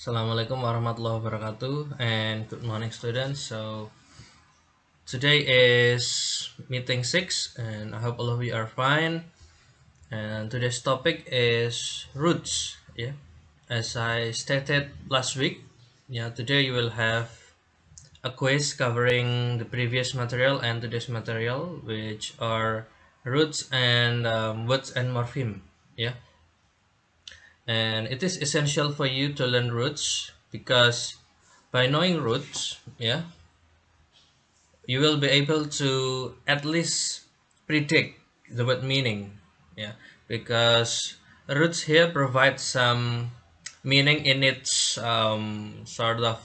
Assalamualaikum warahmatullahi wabarakatuh and good morning students. So today is meeting 6 and I hope all of you are fine. And today's topic is roots. Yeah, as I stated last week, today you will have a quiz covering the previous material and today's material, which are roots and words and morpheme. Yeah, and it is essential for you to learn roots because by knowing roots, you will be able to at least predict the word meaning. Yeah, because roots here provide some meaning in its sort of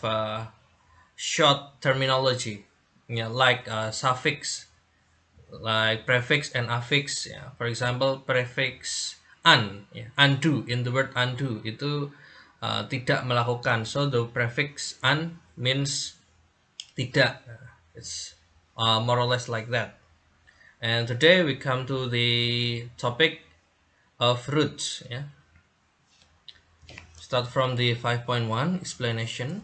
short terminology. Yeah, like suffix, like prefix and affix. Yeah, for example, prefix un, ya, undo, in the word undo itu tidak melakukan. So the prefix un means tidak. It's more or less like that. And today we come to the topic of roots. Yeah, start from the 5.1 explanation.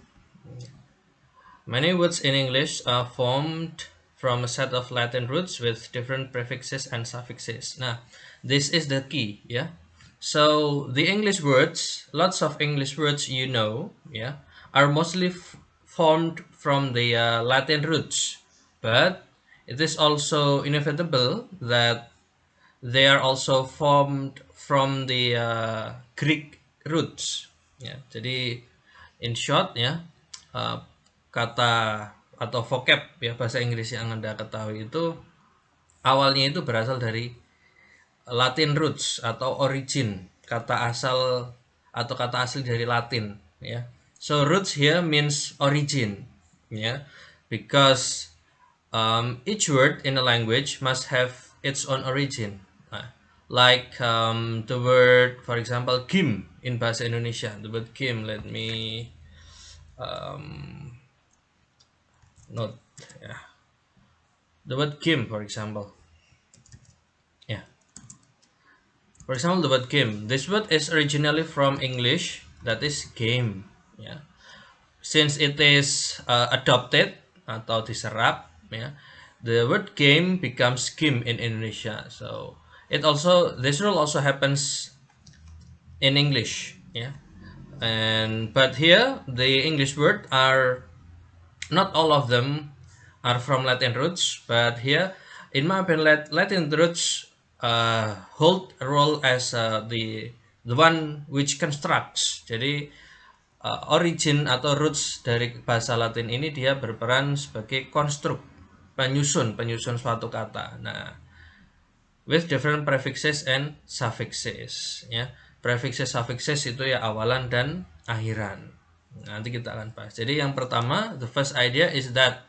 Many words in English are formed from a set of Latin roots with different prefixes and suffixes. Now, this is the key, yeah. So the English words, lots of English words are mostly formed from the Latin roots, but it is also inevitable that they are also formed from the Greek roots. Ya, jadi in short uh, kata atau vocab ya bahasa Inggris yang Anda ketahui itu awalnya itu berasal dari Latin roots atau origin, kata asal atau kata asli dari Latin ya. So roots here means origin ya, because each word in a language must have its own origin. Nah, like the word, for example, kim in bahasa Indonesia. The word kim, let me um, note. Yeah, the word kim, for example. Yeah, for example, the word game. This word is originally from English, that is game. Yeah, since it is adopted atau diserap, the word game becomes game in Indonesia. So this rule also happens in English. Yeah, and but here the English word are not all of them are from Latin roots, but here, in my opinion, Latin roots hold a role as the one which constructs. Jadi origin atau roots dari bahasa Latin ini dia berperan sebagai konstruk, penyusun suatu kata. Nah, with different prefixes and suffixes. Ya, prefixes suffixes itu ya awalan dan akhiran. Nanti kita akan bahas. Jadi yang pertama, the first idea is that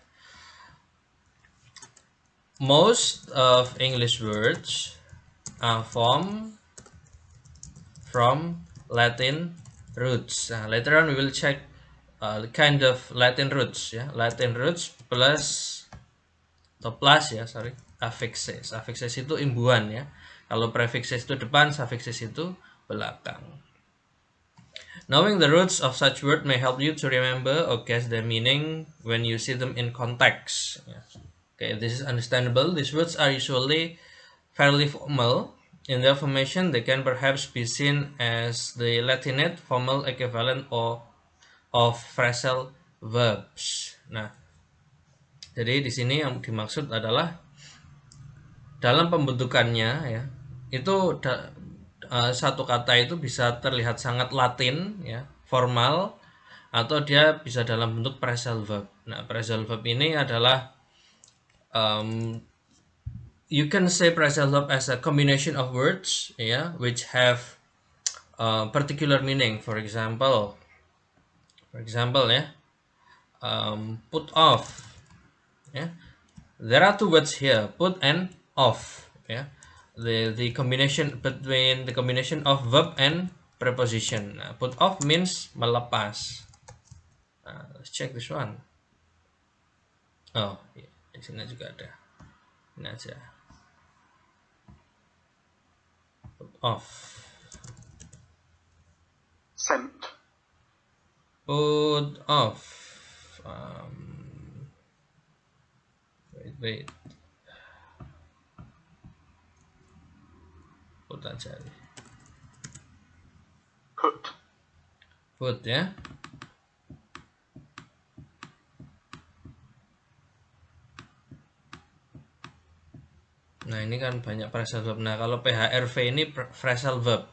most of English words are formed from Latin roots. Later on we will check the kind of Latin roots, Latin roots plus affixes. Affixes itu imbuhan ya. Kalau prefixes itu depan, suffixes itu belakang. Knowing the roots of such word may help you to remember or guess their meaning when you see them in context. Okay, this is understandable. These words are usually fairly formal. In their formation, they can perhaps be seen as the Latinate formal equivalent of phrasal verbs. Nah, jadi di sini yang dimaksud adalah dalam pembentukannya ya, itu satu kata itu bisa terlihat sangat Latin ya, formal, atau dia bisa dalam bentuk phrasal verb. Nah, phrasal verb ini adalah you can say phrasal verb as a combination of words, which have particular meaning. For example, put off. There are two words here, put and off. The combination of verb and preposition. Put off means melepas. Let's check this one. Oh, iya, di sini juga ada. Ini aja. Put off. Sent. Put off. Wait. Put aja. Put ya. Nah ini kan banyak phrasal verb. Nah kalau PHRV ini phrasal verb,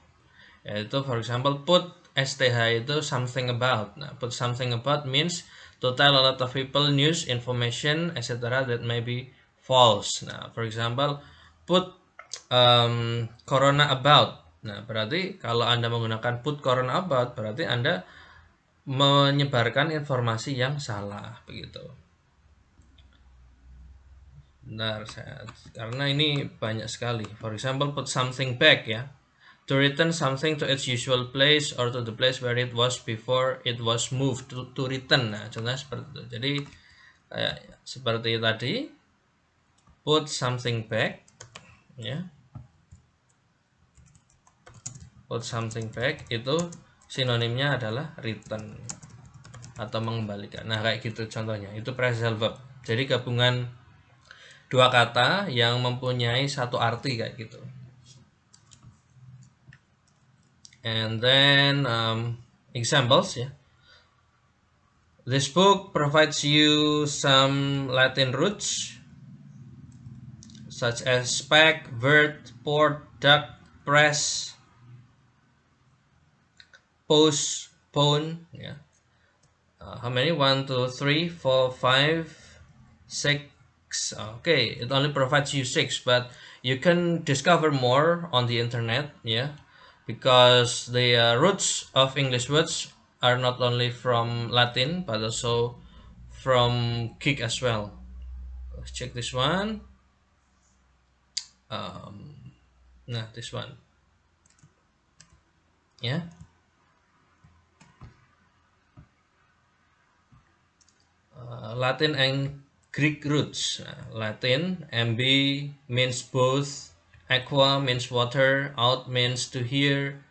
yaitu for example put STH itu something about. Nah put something about means to tell a lot of people news, information, etc. that may be false. Nah for example put corona about. Nah berarti kalau Anda menggunakan put corona about berarti Anda menyebarkan informasi yang salah begitu. Bentar, karena ini banyak sekali. For example, put something back ya. To return something to its usual place or to the place where it was before it was moved. To return. Nah, contohnya seperti itu. Jadi kayak seperti tadi, put something back ya. Put something back itu sinonimnya adalah return atau mengembalikan. Nah, kayak gitu contohnya. Itu phrasal verb. Jadi gabungan dua kata yang mempunyai satu arti kayak gitu. And then examples ya. This book provides you some Latin roots such as spec, vert, port, duct, press, post, pone. Yeah. How many? 1, 2, 3, 4, 5, 6. Okay, it only provides you 6, but you can discover more on the internet. Yeah, because the roots of English words are not only from Latin but also from Greek as well. Let's check this one. Nah, this one. Yeah. Latin and Greek roots. Latin, MB means both. Aqua means water. Out means to hear.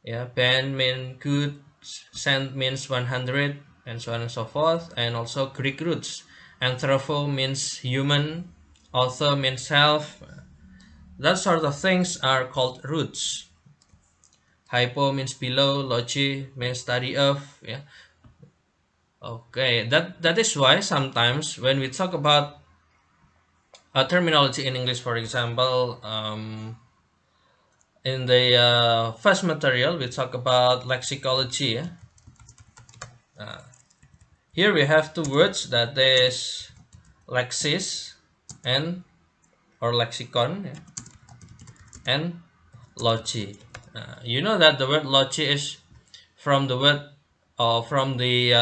Yeah. Ben means good. Cent means 100, and so on and so forth. And also Greek roots. Anthropo means human. Author means self. That sort of things are called roots. Hypo means below. Logi means study of. Yeah. Okay, that is why sometimes when we talk about a terminology in English, for example, in the first material we talk about lexicology. Yeah? Here we have two words, that is lexis and or lexicon, yeah, and logi. You know that the word logi is from the word or from the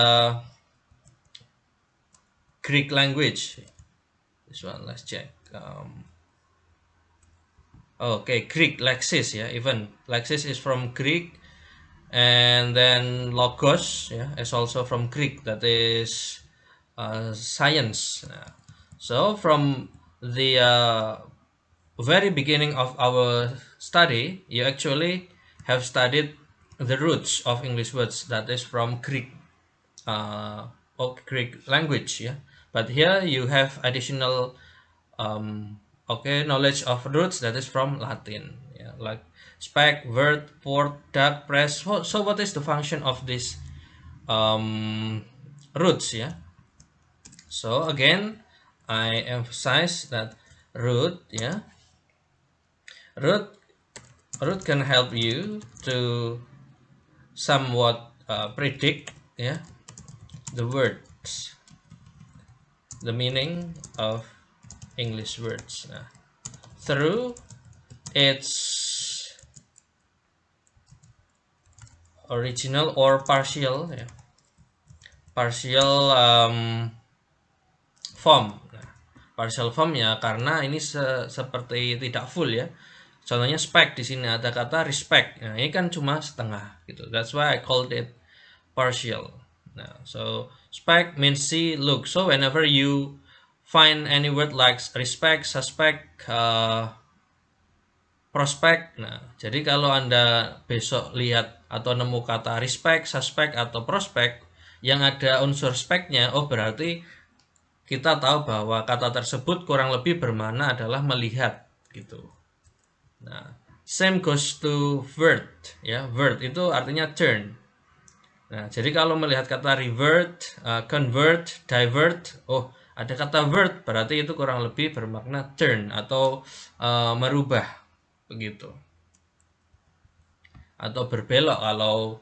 Greek language. This one, let's check. Okay, Greek lexis, yeah, even lexis is from Greek, and then logos, yeah, is also from Greek, that is science. So from the very beginning of our study, you actually have studied the roots of English words, that is from Greek or Greek language, yeah. But here you have additional knowledge of roots, that is from Latin, yeah, like spec, vert, port, duct, press. So what is the function of this roots? Yeah. So again, I emphasize that root, yeah, root can help you to somewhat predict, yeah, the words, the meaning of English words through its original or partial, yeah, partial form. Partial form ya karena ini seperti tidak full ya. Contohnya spec, di sini ada kata respect. Nah, ini kan cuma setengah gitu. That's why I called it partial. Nah, so spec means see, look. So whenever you find any word like respect, suspect, prospect. Nah, jadi kalau Anda besok lihat atau nemu kata respect, suspect, atau prospect yang ada unsur spek-nya, oh berarti kita tahu bahwa kata tersebut kurang lebih bermakna adalah melihat gitu. Nah, same goes to vert ya. Vert itu artinya turn. Nah, jadi kalau melihat kata revert, convert, divert, oh ada kata vert berarti itu kurang lebih bermakna turn atau merubah begitu. Atau berbelok kalau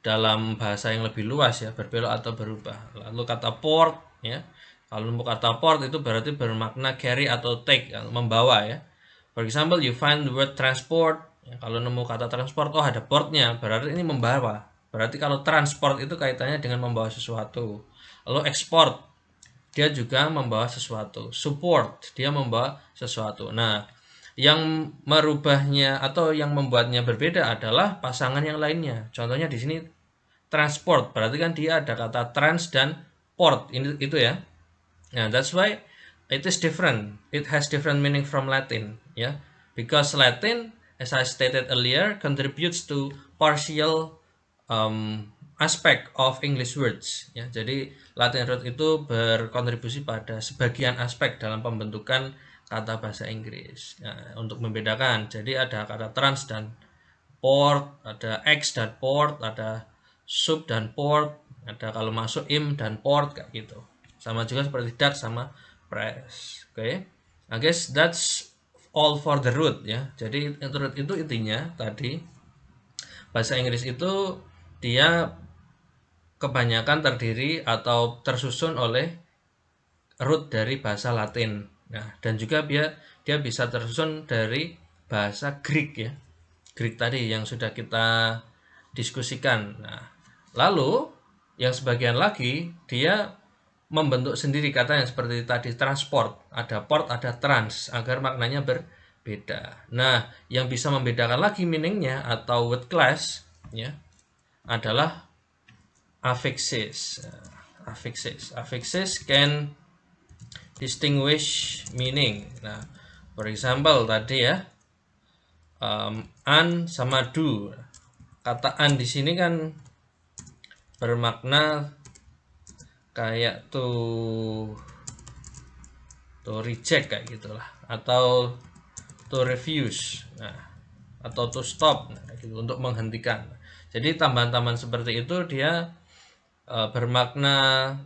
dalam bahasa yang lebih luas ya, berbelok atau berubah. Lalu kata port ya, kalau mau kata port itu berarti bermakna carry atau take, membawa ya. For example, you find the word transport ya, kalau nemu kata transport, oh ada portnya, berarti ini membawa. Berarti kalau transport itu kaitannya dengan membawa sesuatu. Lalu export, dia juga membawa sesuatu. Support, dia membawa sesuatu. Nah, yang merubahnya atau yang membuatnya berbeda adalah pasangan yang lainnya. Contohnya di sini transport, berarti kan dia ada kata trans dan port, ini itu ya. Nah, that's why it is different. It has different meaning from Latin, ya. Because Latin, as I stated earlier, contributes to partial aspect of English words, ya. Jadi Latin root itu berkontribusi pada sebagian aspek dalam pembentukan kata bahasa Inggris. Nah, untuk membedakan, jadi ada kata trans dan port, ada ex dan port, ada sub dan port, ada kalau masuk im dan port kayak gitu. Sama juga seperti dat sama press. Oke. I guess that's all for the root ya. Jadi root itu intinya tadi bahasa Inggris itu dia kebanyakan terdiri atau tersusun oleh root dari bahasa Latin. Nah, dan juga dia bisa tersusun dari bahasa Greek ya. Greek tadi yang sudah kita diskusikan. Nah, lalu yang sebagian lagi dia membentuk sendiri kata yang seperti tadi transport, ada port, ada trans agar maknanya berbeda. Nah, yang bisa membedakan lagi meaningnya atau word class ya adalah affixes. Affixes can distinguish meaning. Nah, for example tadi ya an sama do. Kata an di sini kan bermakna kayak to reject kayak gitulah, atau to refuse, nah, atau to stop, nah, gitu, untuk menghentikan. Jadi tambahan-tambahan seperti itu dia bermakna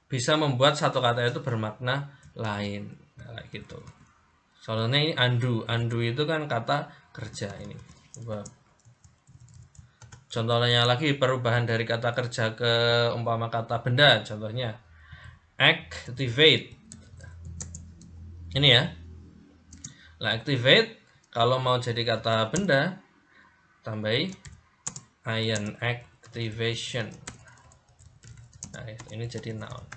bisa membuat satu kata itu bermakna lain, nah, kayak gitu. Soalnya ini undo itu kan kata kerja ini. Contohnya lagi perubahan dari kata kerja ke umpama kata benda, contohnya activate. Ini ya. Nah, activate kalau mau jadi kata benda tambahi ion activation. Nah, ini jadi noun.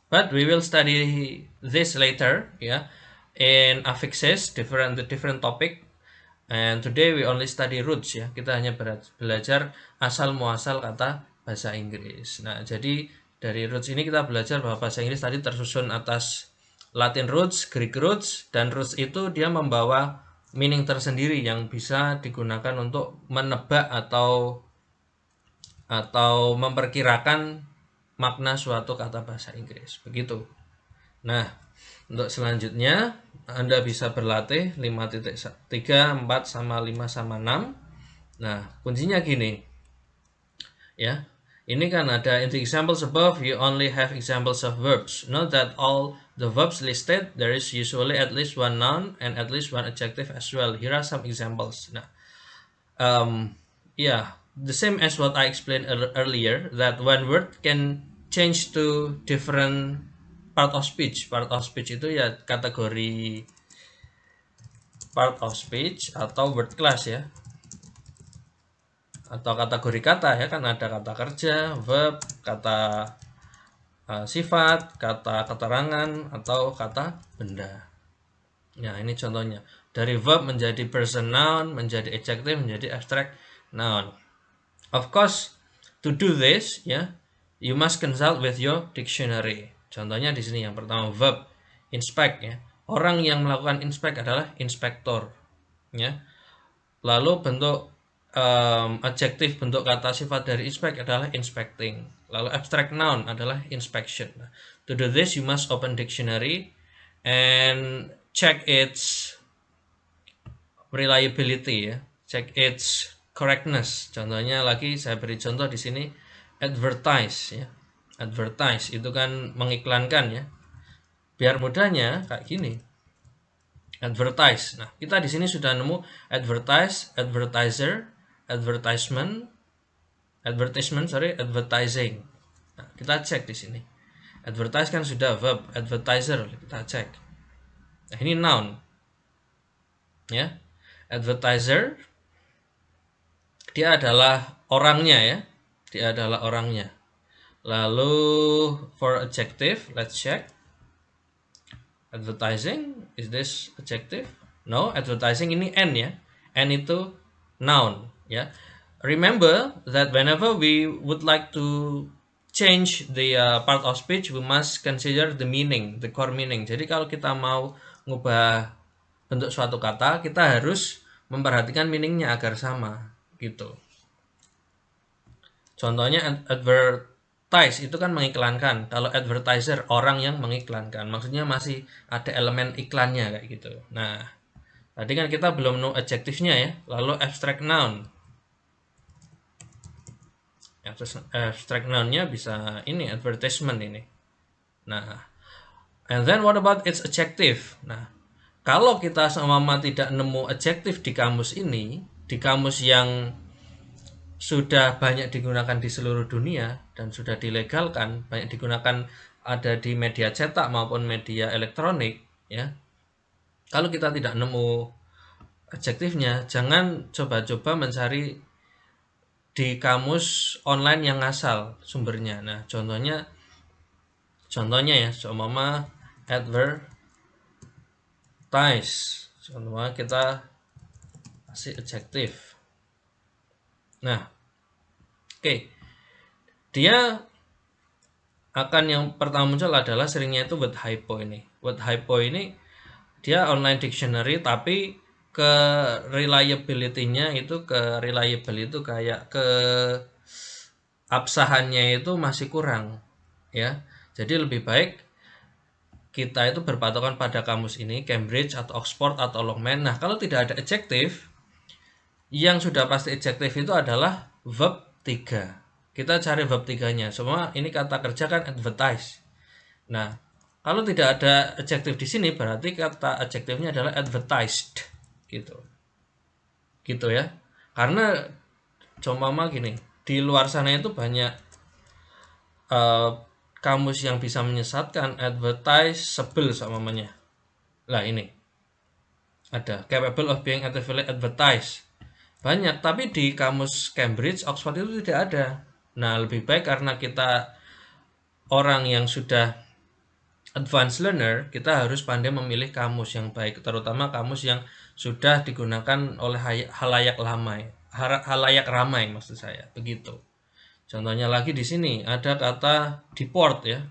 But we will study this later ya. In affixes different topic. And today we only study roots ya. Kita hanya belajar asal muasal kata bahasa Inggris. Nah, jadi dari roots ini kita belajar bahwa bahasa Inggris tadi tersusun atas Latin roots, Greek roots, dan roots itu dia membawa meaning tersendiri yang bisa digunakan untuk menebak atau memperkirakan makna suatu kata bahasa Inggris. Begitu. Nah, untuk selanjutnya Anda bisa berlatih 5.3, 4 sama 5 sama 6. Nah, kuncinya gini. Ya. Ini kan ada in the examples above you only have examples of verbs. Note that all the verbs listed there is usually at least one noun and at least one adjective as well. Here are some examples. Nah, yeah, the same as what I explained earlier, that one word can change to different part of speech. Part of speech itu ya kategori part of speech atau word class ya, atau kategori kata ya, kan ada kata kerja, verb, kata sifat, kata keterangan, atau kata benda. Nah, ini contohnya. Dari verb menjadi person noun, menjadi adjective, menjadi abstract noun. Of course, to do this ya, you must consult with your dictionary. Contohnya di sini yang pertama verb inspect ya. Orang yang melakukan inspect adalah inspektor ya. Lalu bentuk adjektif bentuk kata sifat dari inspect adalah inspecting. Lalu abstract noun adalah inspection. To do this, you must open dictionary and check its reliability, ya, check its correctness. Contohnya lagi saya beri contoh di sini, advertise, ya. Advertise itu kan mengiklankan, ya. Biar mudahnya kayak gini. Advertise. Nah, kita di sini sudah nemu advertise, advertiser, advertisement, advertising. Nah, kita cek di sini. Advertise kan sudah verb, advertiser kita cek. Nah, ini noun. Ya. Advertiser dia adalah orangnya, ya. Dia adalah orangnya. Lalu for adjective, let's check. Advertising, is this adjective? No, advertising ini N, ya. N itu noun, ya. Remember that whenever we would like to change the part of speech, we must consider the meaning, the core meaning. Jadi kalau kita mau ngubah bentuk suatu kata, kita harus memperhatikan meaningnya agar sama, gitu. Contohnya advertise itu kan mengiklankan. Kalau advertiser orang yang mengiklankan, maksudnya masih ada elemen iklannya kayak gitu. Nah, tadi kan kita belum know adjektifnya, ya. Lalu abstract noun. Abstract noun-nya bisa ini advertisement ini. Nah, and then what about its adjective? Nah, kalau kita sama tidak nemu adjektif di kamus ini, di kamus yang sudah banyak digunakan di seluruh dunia dan sudah dilegalkan, banyak digunakan ada di media cetak maupun media elektronik, ya. Kalau kita tidak nemu adjektifnya, jangan coba-coba mencari di kamus online yang ngasal sumbernya. Nah, contohnya ya, seumpama advertise. Contohnya kita kasih adjektif. Nah, oke. Dia akan yang pertama muncul adalah seringnya itu word hypo ini. Word hypo ini dia online dictionary, tapi ke reliability-nya itu kayak ke absahannya itu masih kurang, ya. Jadi lebih baik kita itu berpatokan pada kamus ini, Cambridge atau Oxford atau Longman. Nah, kalau tidak ada adjektif, yang sudah pasti adjektif itu adalah verb 3. Kita cari verb 3-nya. Semua ini kata kerja kan advertise. Nah, kalau tidak ada adjektif di sini, berarti kata adjektifnya adalah advertised. Gitu. Gitu, ya. Karena cuma gini, di luar sana itu banyak kamus yang bisa menyesatkan. Advertisable namanya. Lah ini. Ada capable of being actively advertised. Banyak, tapi di kamus Cambridge, Oxford itu tidak ada. Nah, lebih baik karena kita orang yang sudah advanced learner, kita harus pandai memilih kamus yang baik, terutama kamus yang sudah digunakan oleh halayak ramai maksud saya, begitu. Contohnya lagi di sini ada kata deport, ya.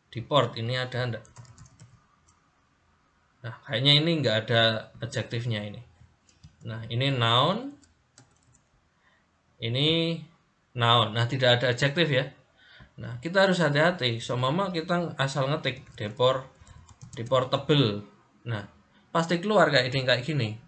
Deport ini ada enggak? Nah, kayaknya ini enggak ada adjektifnya ini. Nah, ini noun. Ini noun. Nah, tidak ada adjektif, ya. Nah, kita harus hati-hati. Seumpama kita asal ngetik deportable. Nah, pasti keluar kayak gini.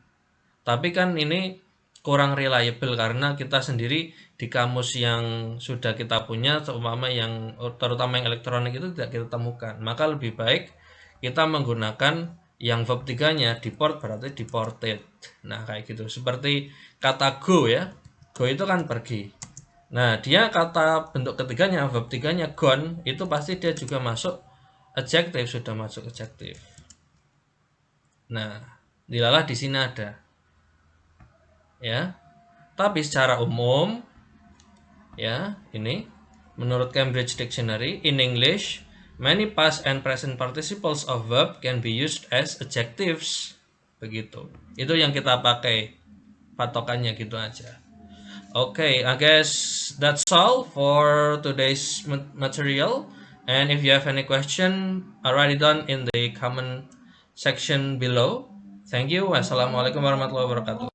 Tapi kan ini kurang reliable karena kita sendiri di kamus yang sudah kita punya, seumpama yang terutama yang elektronik itu tidak kita temukan. Maka lebih baik kita menggunakan yang verb 3-nya, deport berarti deported. Nah, kayak gitu. Seperti kata go, ya. Go itu kan pergi. Nah, dia kata bentuk ketiganya, verb 3-nya gone, itu pasti dia juga masuk adjektif, sudah masuk adjektif. Nah, dilalah di sini ada. Ya. Tapi secara umum, ya, ini menurut Cambridge Dictionary, in English, many past and present participles of verb can be used as adjectives. Begitu. Itu yang kita pakai. Patokannya gitu aja. Okay, I guess that's all for today's material. And if you have any question, write it down in the comment section below. Thank you. Wassalamualaikum warahmatullahi wabarakatuh.